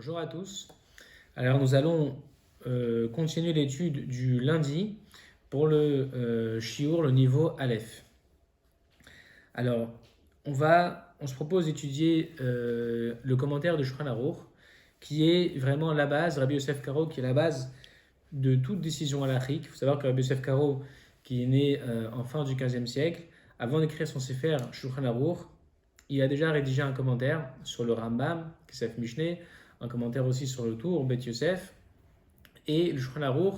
Bonjour à tous. Alors nous allons continuer l'étude du lundi pour le Shiur, le niveau Aleph. Alors on se propose d'étudier le commentaire de Shulchan Aruch, qui est vraiment la base, Rabbi Yosef Karo, qui est la base de toute décision halachique. Il faut savoir que Rabbi Yosef Karo, qui est né en fin du XVe siècle, avant d'écrire son Sefer Shulchan Aruch, il a déjà rédigé un commentaire sur le Rambam, Kesef Mishneh, un commentaire aussi sur le Tour, Bet Yosef, et le Shulchan Aruch,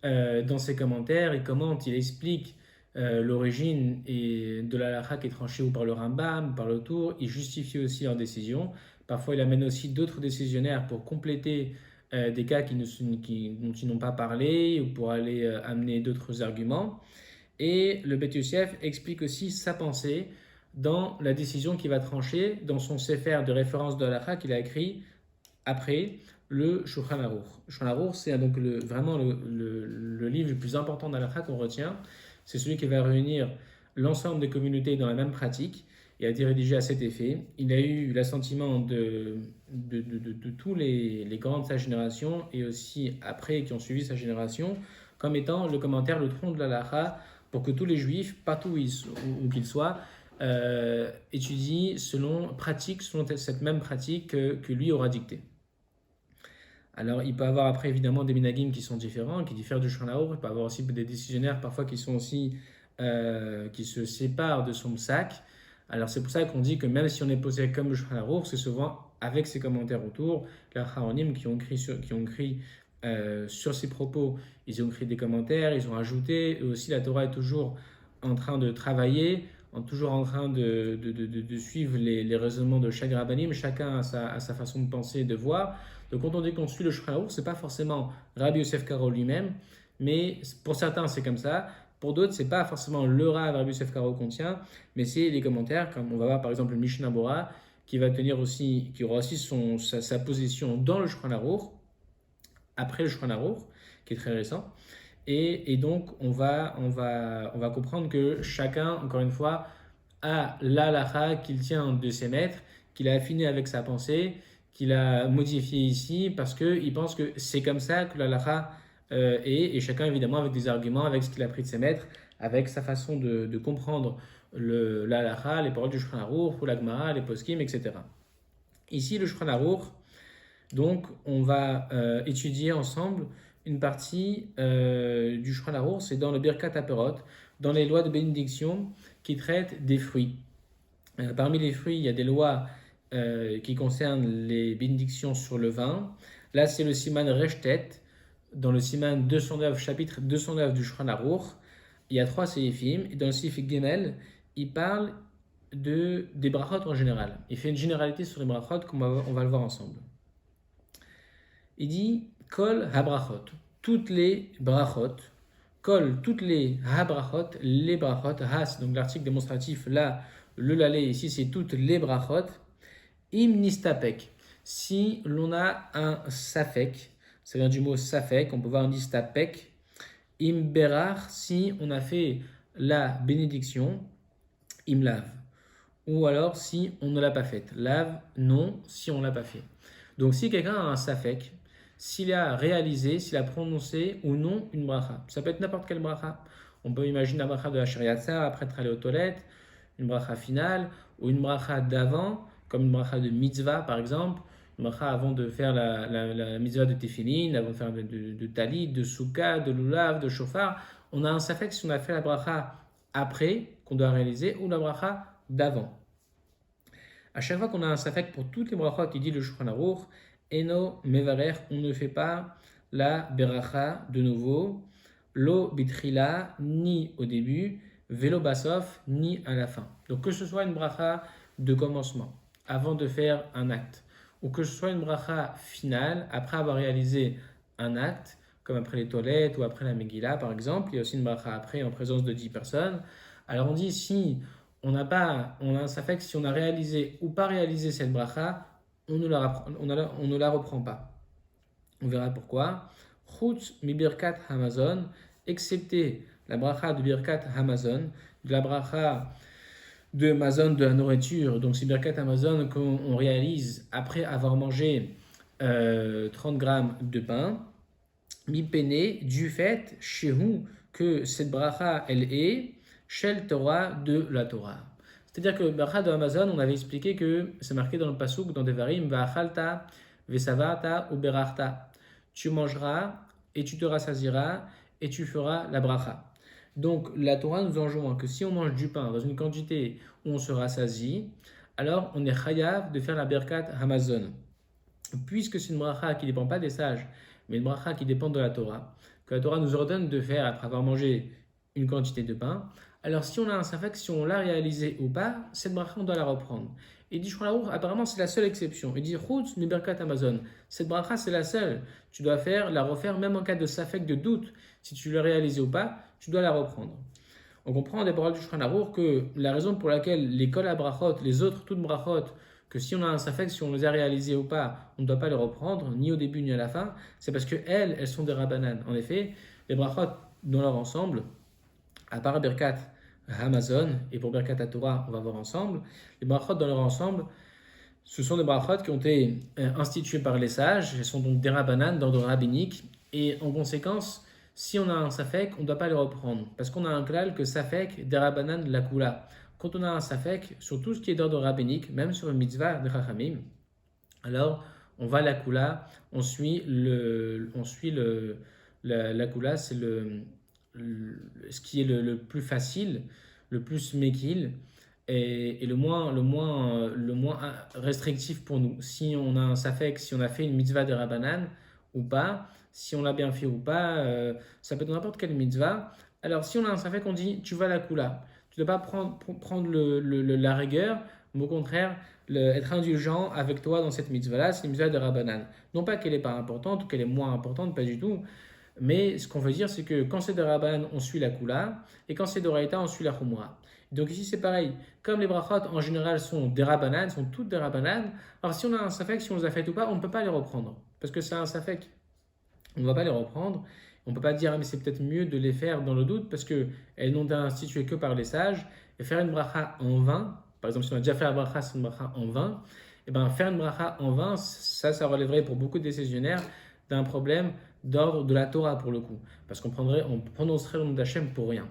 dans ses commentaires, il commente, il explique l'origine de la halakha qui est tranchée ou par le Rambam, par le Tour, il justifie aussi leur décision. Parfois, il amène aussi d'autres décisionnaires pour compléter des cas dont ils n'ont pas parlé ou pour aller amener d'autres arguments. Et le Bet Yosef explique aussi sa pensée dans la décision qu'il va trancher dans son sefer de référence de halakha qu'il a écrit après le Shulchan Aruch. Le Shulchan Aruch, c'est donc vraiment le livre le plus important d'halakha qu'on retient. C'est celui qui va réunir l'ensemble des communautés dans la même pratique et a été rédigé à cet effet. Il a eu l'assentiment de tous les grands de sa génération et aussi après qui ont suivi sa génération comme étant le commentaire, le tronc de l'halakha pour que tous les juifs, partout où qu'ils soient, étudient selon cette même pratique que lui aura dictée. Alors, il peut avoir après évidemment des minagim qui sont différents, qui diffèrent du Shulchan Aruch. Il peut avoir aussi des décisionnaires parfois qui sont aussi qui se séparent de son sac. Alors, c'est pour ça qu'on dit que même si on est posé comme le Shulchan Aruch, c'est souvent avec ses commentaires autour. Les Haronim qui ont écrit sur ses propos, ils ont écrit des commentaires, ils ont ajouté. Et aussi, la Torah est toujours en train de travailler, toujours en train de suivre les raisonnements de chaque rabbanim. Chacun a sa façon de penser et de voir. Donc quand on dit qu'on suit le Shulchan Aruch, ce n'est pas forcément Rabbi Yosef Karo lui-même, mais pour certains c'est comme ça. Pour d'autres, ce n'est pas forcément le Rav Rabbi Yosef Karo qu'on tient, mais c'est les commentaires, comme on va voir par exemple le Mishnah Bora, qui aura aussi sa position dans le Shulchan Aruch, après le Shulchan Aruch, qui est très récent. Et donc, on va comprendre que chacun, encore une fois, a l'halakha qu'il tient de ses maîtres, qu'il a affiné avec sa pensée, qu'il a modifié ici, parce qu'il pense que c'est comme ça que l'halakha est, et chacun, évidemment, avec des arguments, avec ce qu'il a pris de ses maîtres, avec sa façon de comprendre l'halakha, les paroles du Shulchan Aruch, ou la Gemara, les poskim, etc. Ici, le Shulchan Aruch, donc, on va étudier ensemble une partie du Shulchan Aruch, c'est dans le Birkat HaPerot, dans les lois de bénédiction qui traitent des fruits. Parmi les fruits, il y a des lois qui concernent les bénédictions sur le vin. Là, c'est le Siman Reshtet, dans le Siman 209, chapitre 209 du Shulchan Aruch. Il y a 3 séifim, et dans le Seif Gimel, il parle des brachot en général. Il fait une généralité sur les brachot, on va le voir ensemble. Il dit Kol habrachot, toutes les brachot, Kol, toutes les habrachot, les brachot, has, donc l'article démonstratif, là, le lalé, ici c'est toutes les brachot, im nistapek, si l'on a un safek, ça vient du mot safek, on peut voir un nistapek, im berar, si on a fait la bénédiction, im lave, ou alors si on ne l'a pas faite, lave, non, si on ne l'a pas fait. Donc si quelqu'un a un safek, s'il a réalisé, s'il a prononcé ou non une bracha. Ça peut être n'importe quelle bracha. On peut imaginer la bracha de la Shariatza après être allé aux toilettes, une bracha finale, ou une bracha d'avant, comme une bracha de mitzvah par exemple, une bracha avant de faire la mitzvah de tefillin, avant de faire de talit, de soukha, de lulav, de shofar. On a un safek si on a fait la bracha après, qu'on doit réaliser, ou la bracha d'avant. À chaque fois qu'on a un safek pour toutes les brachot qui dit le Shulchan Aruch, Eno mevarer, on ne fait pas la beracha de nouveau, lo bitrila, ni au début, velo basof, ni à la fin. Donc que ce soit une bracha de commencement, avant de faire un acte, ou que ce soit une bracha finale, après avoir réalisé un acte, comme après les toilettes ou après la Megillah par exemple, il y a aussi une bracha après en présence de 10 personnes. Alors on dit si on a un safek, si on a réalisé ou pas réalisé cette bracha, on ne la reprend pas. On verra pourquoi. Chutz mi birkat hamazon, excepté la bracha de birkat hamazon, de la bracha de mazon de la nourriture. Donc c'est birkat hamazon qu'on réalise après avoir mangé 30 grammes de pain, mi pene, du fait, shehu, que cette bracha, elle est shel Torah, de la Torah. C'est-à-dire que bracha de Amazon, on avait expliqué que c'est marqué dans le pasuk, dans Devarim, va'achalta, ve'savata, ou berachta. Tu mangeras et tu te rassasieras et tu feras la bracha. Donc la Torah nous enjoint que si on mange du pain dans une quantité où on se rassasie, alors on est chayav de faire la berkat Hamazon. Puisque c'est une bracha qui ne dépend pas des sages, mais une bracha qui dépend de la Torah, que la Torah nous ordonne de faire après avoir mangé une quantité de pain, alors si on a un safek, si on l'a réalisé ou pas, cette bracha on doit la reprendre. Et dit Shulchan Aruch, apparemment c'est la seule exception. Il dit Chutz mi berkat Amazon. Cette bracha c'est la seule. Tu dois la refaire même en cas de safek, de doute. Si tu l'as réalisé ou pas, tu dois la reprendre. On comprend des paroles du Shulchan Aruch que la raison pour laquelle les kol brachot, les autres toutes brachot, que si on a un safek, si on les a réalisés ou pas, on ne doit pas les reprendre, ni au début ni à la fin, c'est parce qu'elles, elles sont des rabbanan. En effet, les brachot dans leur ensemble, à part Birkat Hamazon, et pour Birkat Torah, on va voir ensemble, les brachot dans leur ensemble, ce sont des brachot qui ont été instituées par les sages, elles sont donc des rabbanan d'ordre rabbinique, et en conséquence, si on a un safek, on ne doit pas les reprendre, parce qu'on a un klal que safek des rabbanan de la kula. Quand on a un safek, sur tout ce qui est d'ordre rabbinique, même sur une mitzvah de chachamim, alors on va à la kula, on suit la kula, c'est ce qui est le plus facile, le plus mekil, et le moins restrictif pour nous. Si on a un safek, si on a fait une mitzvah de rabbanan ou pas, si on l'a bien fait ou pas, ça peut être n'importe quelle mitzvah. Alors si on a un safek, on dit tu vas à la kula. Tu ne dois pas prendre la rigueur, mais au contraire, être indulgent avec toi dans cette mitzvah-là, c'est une mitzvah de rabbanan. Non pas qu'elle n'est pas importante ou qu'elle est moins importante, pas du tout, mais ce qu'on veut dire, c'est que quand c'est de rabbanan, on suit la kula, et quand c'est d'oraïta, on suit la chumra. Donc ici, c'est pareil. Comme les brachot, en général, sont des rabbanan, sont toutes des rabbanan, alors si on a un safek, si on les a fait ou pas, on ne peut pas les reprendre, parce que c'est un safek. On ne va pas les reprendre. On ne peut pas dire, mais c'est peut-être mieux de les faire dans le doute parce qu'elles n'ont été instituées que par les sages. Et faire une bracha en vain, par exemple, si on a déjà fait la bracha, c'est une bracha en vain, et bien faire une bracha en vain, ça relèverait pour beaucoup de décisionnaires d'un problème d'ordre de la Torah pour le coup. Parce on prononcerait le nom d'Hachem pour rien.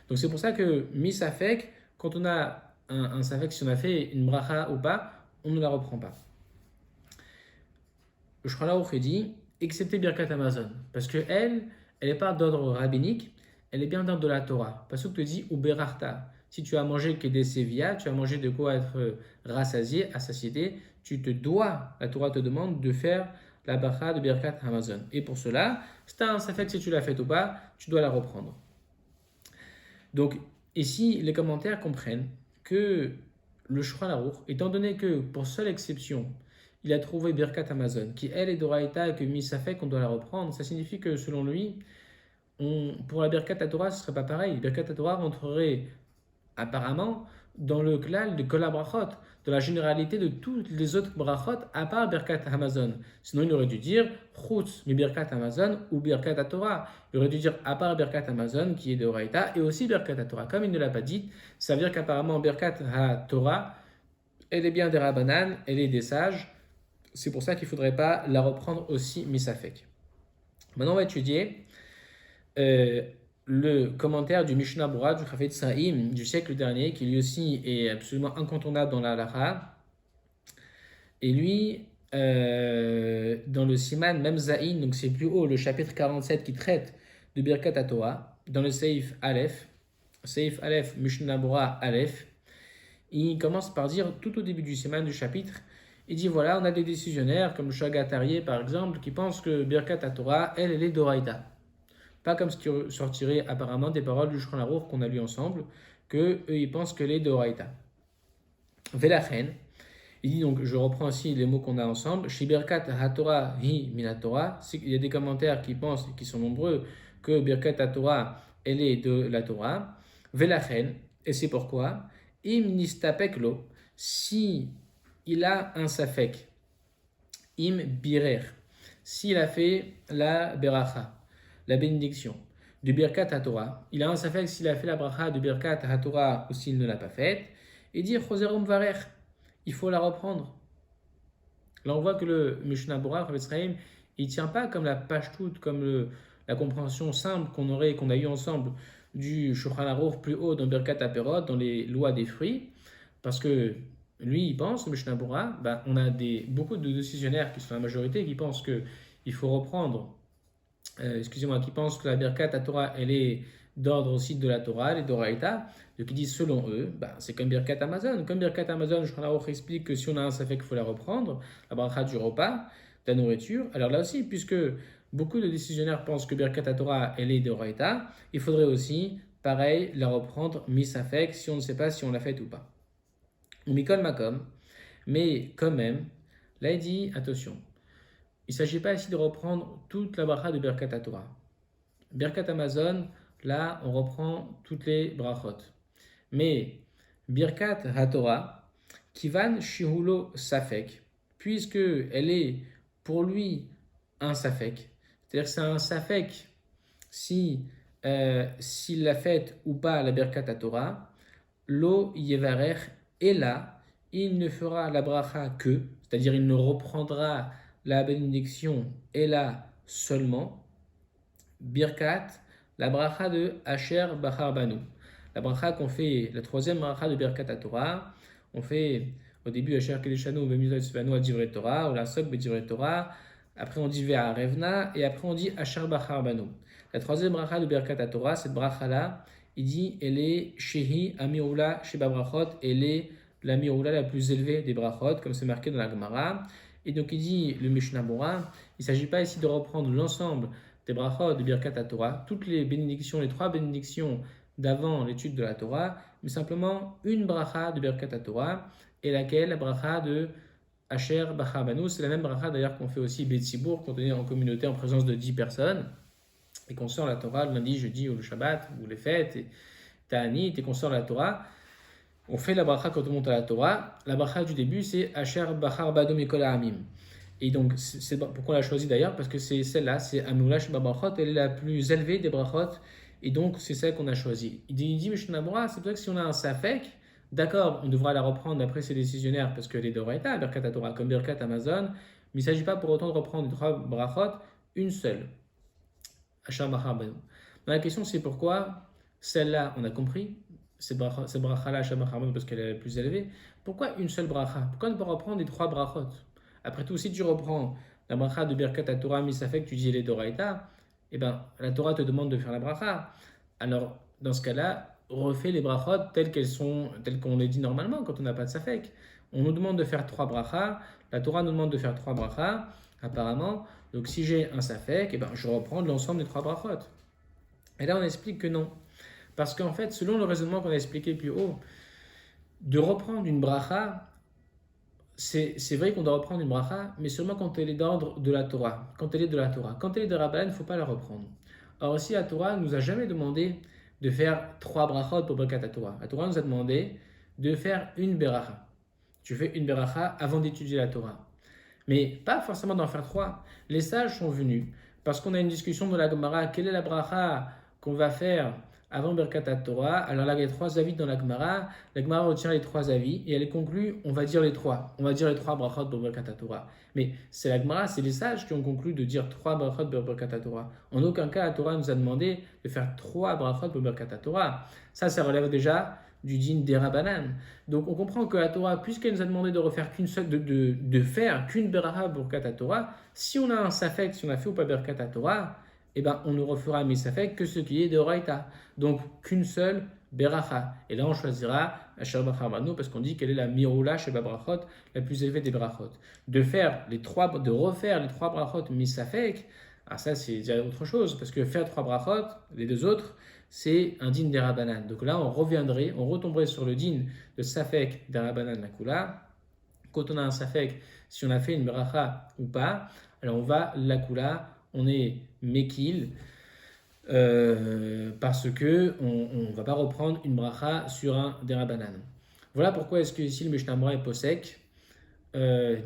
Donc c'est pour ça que, mi safek, quand on a un safek, si on a fait une bracha ou pas, on ne la reprend pas. Le Shulchan Aruch dit, excepté Birkat Amazon, parce qu'elle n'est pas d'ordre rabbinique, elle est bien d'ordre de la Torah. Parce que te dit Uberachta, si tu as mangé Kedé Sevia, tu as mangé de quoi être rassasié, à satiété, la Torah te demande de faire la bracha de Birkat Amazon. Et pour cela, si tu as un safek, si tu l'as fait ou pas, tu dois la reprendre. Donc ici, les commentaires comprennent que le Shulchan Aruch, étant donné que pour seule exception, il a trouvé Birkat Amazon, qui elle est d'Oraïta et que Misafek, on doit la reprendre, ça signifie que selon lui, pour la Birkat Torah, ce ne serait pas pareil. Birkat Torah rentrerait apparemment dans le klal de Kol Brachot, de la généralité de toutes les autres brachot à part Birkat Amazon. Sinon, il aurait dû dire Chutz mi Birkat Amazon ou Birkat Torah. Il aurait dû dire à part Birkat Amazon qui est de Oraïta et aussi Birkat Torah. Comme il ne l'a pas dit, ça veut dire qu'apparemment Birkat Torah, elle est bien des Rabbanan, elle est des sages. C'est pour ça qu'il ne faudrait pas la reprendre aussi misafek. Maintenant, on va étudier le commentaire du Mishnah Berurah du Chafetz Chaim du siècle dernier, qui lui aussi est absolument incontournable dans la halakha. Et lui, dans le Siman, même Zain, donc c'est plus haut, le chapitre 47 qui traite de Birkat Torah, dans le Seif Aleph, Mishnah Berurah Aleph, il commence par dire tout au début du Siman du chapitre, il dit voilà, on a des décisionnaires comme Shagat Aryeh par exemple qui pensent que Birkat Torah, elle est d'Oraïta. Pas comme ce qui sortirait apparemment des paroles du Shulchan Aruch qu'on a lu ensemble, que eux ils pensent qu'elle est d'Oraïta. Velachen, il dit donc, je reprends aussi les mots qu'on a ensemble, chez Birkat HaTorah hi minatora, il y a des commentaires qui pensent, qui sont nombreux, que Birkat Torah, elle est de la Torah. Velachen, et c'est pourquoi, im nistapek lo, si il a un safek, im birer, s'il a fait la beracha, la bénédiction du Birkat HaTorah, il a un safek s'il a fait la bracha du Birkat HaTorah ou s'il ne l'a pas faite, et dire Choserum Varer, il faut la reprendre. Là, on voit que le Mishnah Bora, Chavetz Chaim, il ne tient pas comme la pashtout, comme la compréhension simple qu'on a eu ensemble du Shulchan Aruch plus haut dans Birkat Aperot, dans les lois des fruits, parce que lui, il pense, le Mishnah Bora, on a beaucoup de décisionnaires qui sont la majorité, qui pensent qu'il faut reprendre, qui pensent que la Birkat à Torah, elle est d'ordre aussi de la Torah, les Doraïta, donc ils disent selon eux, c'est comme Birkat Amazon. Comme Birkat Amazon, Shulchan Aruch explique que si on a un safek, il faut la reprendre, la bracha du repas, de la nourriture. Alors là aussi, puisque beaucoup de décisionnaires pensent que Birkat Torah, elle est Doraïta, il faudrait aussi, pareil, la reprendre mi-safek si on ne sait pas si on l'a faite ou pas. Ou Mikol Makom, mais quand même, là il dit, attention, il ne s'agit pas ici de reprendre toute la bracha de Birkat Torah. Birkat Amazon, là, on reprend toutes les brachot. Mais Birkat HaTorah, Kivan Shihulo Safek, puisque elle est pour lui un Safek, c'est-à-dire que c'est un Safek si s'il l'a faite ou pas la Birkat HaTorah, Lo Yevarer est là, il ne fera la bracha que, c'est-à-dire il ne reprendra la bénédiction et là seulement, Birkat, la bracha de Asher Bachar Banu. La bracha qu'on fait, la troisième bracha de Birkat Torah, on fait au début Asher Kedeshanu Bemizot Svanu Adivre Torah, ou la Sok Bedivre Torah, après on dit Vea Revna, et après on dit Asher Bachar Banu. La troisième bracha de Birkat Torah, cette bracha-là, il dit elle est Shehi Amirula Sheba Brachot, elle est la Mirula la plus élevée des brachot, comme c'est marqué dans la Gemara. Et donc il dit le Mishnah Bora, il ne s'agit pas ici de reprendre l'ensemble des brachot de Birkat Torah, toutes les bénédictions, les trois bénédictions d'avant l'étude de la Torah, mais simplement une bracha de Birkat Torah, et laquelle la bracha de Asher Bachar Banu. C'est la même bracha d'ailleurs qu'on fait aussi Betsibour, quand on est en communauté en présence de 10 personnes, et qu'on sort la Torah le lundi, jeudi ou le Shabbat, ou les fêtes, et Ta'anit, et qu'on sort la Torah. On fait la bracha quand on monte à la Torah. La bracha du début, c'est Asher Bachar Banu Mikol Ha'amim. Et donc, c'est pourquoi on l'a choisi d'ailleurs, parce que c'est celle-là, c'est Amula Sheba Brachot, elle est la plus élevée des brachot, et donc c'est celle qu'on a choisie. Il dit Mishnah Bora, c'est vrai que si on a un Safek, d'accord, on devra la reprendre d'après ses décisionnaires, parce qu'elle est d'Oraita, Birkat Torah, comme Birkat Amazon, mais il ne s'agit pas pour autant de reprendre les trois brachot, une seule. Asher Bachar Banu. La question, c'est pourquoi celle-là, on a compris, cette bracha-là, Asher Bachar Banu, parce qu'elle est la plus élevée, pourquoi une seule bracha? Pourquoi ne pas reprendre les trois brachot? Après tout, si tu reprends la bracha de Birkat Torah Misafek, tu dis elle est d'Oraïta, la Torah te demande de faire la bracha. Alors, dans ce cas-là, refais les brachot telles qu'on les dit normalement quand on n'a pas de Safek. On nous demande de faire trois brachas, la Torah nous demande de faire trois brachas, apparemment. Donc, si j'ai un Safek, je reprends l'ensemble des trois brachot. Et là, on explique que non. Parce qu'en fait, selon le raisonnement qu'on a expliqué plus haut, de reprendre une bracha, c'est vrai qu'on doit reprendre une bracha, mais seulement quand elle est d'ordre de la Torah. Quand elle est de la Torah. Quand elle est de Rabban, il ne faut pas la reprendre. Or aussi, la Torah ne nous a jamais demandé de faire trois brachot pour Birkat Torah. La Torah nous a demandé de faire une beracha. Tu fais une beracha avant d'étudier la Torah. Mais pas forcément d'en faire trois. Les sages sont venus parce qu'on a une discussion dans la Gemara. Quelle est la bracha qu'on va faire avant Birkat Torah? Alors là, il y a trois avis dans la Gemara. La Gemara retient les trois avis et elle conclut, on va dire les trois. On va dire les trois brachot pour Birkat Torah. Mais c'est la Gemara, c'est les sages qui ont conclu de dire trois brachot pour Birkat Torah. En aucun cas, la Torah nous a demandé de faire trois brachot pour Birkat Torah. Ça relève déjà du din des Rabbanan. Donc on comprend que la Torah, puisqu'elle nous a demandé de refaire qu'une seule, de faire qu'une beracha pour Birkat Torah, si on a un safek, si on a fait ou pas Birkat Torah, on ne refera mes safek que ce qui est de Oraita. Donc qu'une seule beracha. Et là on choisira Asher Bachar Banu parce qu'on dit qu'elle est la mirula sheba brachot, la plus élevée des brachot. De refaire les trois brachot misafek, ça c'est déjà autre chose, parce que faire trois brachot, les deux autres, c'est un din des Rabbanan. Donc là, on retomberait sur le din de Safek des Rabbanan Lakula. Quand on a un Safek, si on a fait une bracha ou pas, alors on va Lakula, on est Mekil, parce que on ne va pas reprendre une bracha sur un des Rabbanan. Voilà pourquoi est-ce que ici le Mishnah Bora est posek.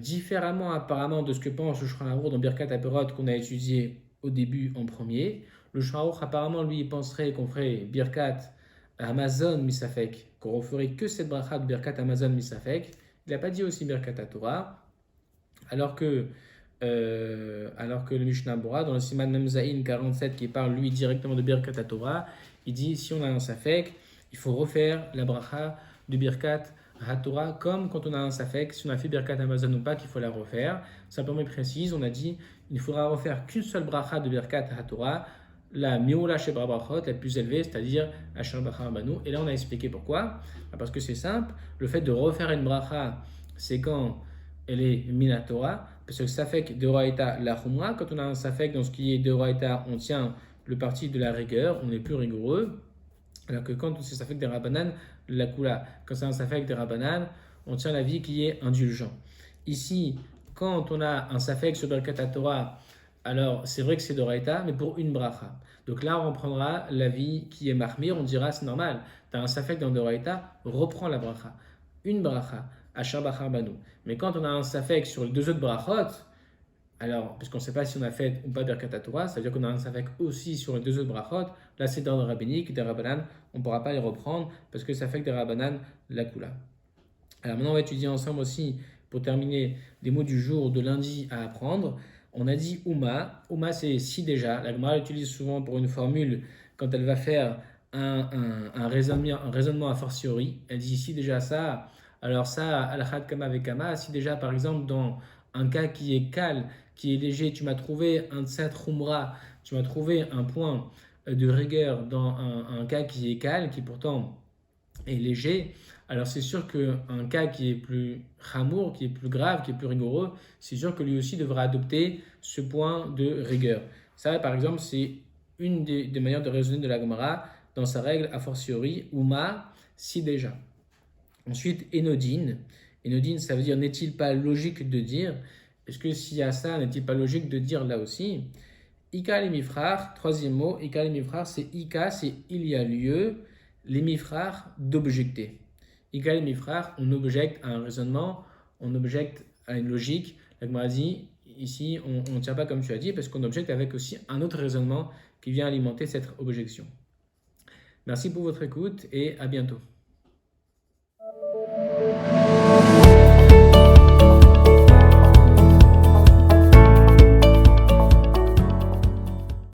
Différemment apparemment de ce que pense le Shulchan Aruch dans Birkat Aperot qu'on a étudié au début en premier. Le Shulchan Aruch apparemment lui il penserait qu'on ferait Birkat Amazon Misafek, qu'on referait que cette bracha de Birkat Amazon Misafek. Il n'a pas dit aussi Birkat Torah. Alors que le Mishnah Bora, dans le Siman Memzaïn 47, qui parle lui directement de Birkat Torah, il dit si on a un safek, il faut refaire la bracha de Birkat HaTorah, comme quand on a un safek, si on a fait Birkat Hamazon ou pas, qu'il faut la refaire. Simplement, il précise, on a dit il ne faudra refaire qu'une seule bracha de Birkat HaTorah, la Mi'ula Shebra Brachot, la plus élevée, c'est-à-dire Asher Bracha Rabanu. Et là, on a expliqué pourquoi. Parce que c'est simple, le fait de refaire une bracha, c'est quand elle est Minatora, parce que Safek de Raïta la Khumra, quand on a un Safek dans ce qui est de Raïta, on tient le parti de la rigueur, on est plus rigoureux, alors que quand c'est Safek des Rabanan, la Kula, quand c'est un Safek des Rabanan, on tient la vie qui est indulgent. Ici, quand on a un Safek sur Birkat Torah, alors c'est vrai que c'est de Raïta, mais pour une bracha. Donc là, on prendra la vie qui est Mahmir, on dira c'est normal, tu as un Safek dans de Raïta, reprends la bracha. Une bracha. Asher Bachar Banu. Mais quand on a un safek sur les deux autres brachot, alors, puisqu'on ne sait pas si on a fait ou pas Birkat Torah, ça veut dire qu'on a un safek aussi sur les deux autres brachot, là c'est dans le rabbinique, des rabbanan, on ne pourra pas les reprendre parce que ça fait que des rabbanan la kula. Alors maintenant on va étudier ensemble aussi, pour terminer, des mots du jour de lundi à apprendre. On a dit Uma. Uma c'est si déjà. La Gemara l'utilise souvent pour une formule quand elle va faire un raisonnement a fortiori. Elle dit si déjà ça. Alors ça, al-khad kama vekama, si déjà par exemple dans un cas qui est calme, qui est léger, tu m'as trouvé un tsat khumra, tu m'as trouvé un point de rigueur dans un cas qui est calme, qui pourtant est léger, alors c'est sûr qu'un cas qui est plus chamour, qui est plus grave, qui est plus rigoureux, c'est sûr que lui aussi devra adopter ce point de rigueur. Ça, par exemple, c'est une des manières de raisonner de la Gemara dans sa règle a fortiori, Uma, si déjà. Ensuite, Enodine. Enodine, ça veut dire n'est-il pas logique de dire, est-ce que s'il y a ça, n'est-il pas logique de dire là aussi Ika les mifrar, troisième mot, Ika les mifrar, c'est Ika, c'est il y a lieu, les mifrar d'objecter. Ika les mifrar, on objecte à un raisonnement, on objecte à une logique. La Gemara dit, ici, on ne tient pas comme tu as dit, parce qu'on objecte avec aussi un autre raisonnement qui vient alimenter cette objection. Merci pour votre écoute et à bientôt.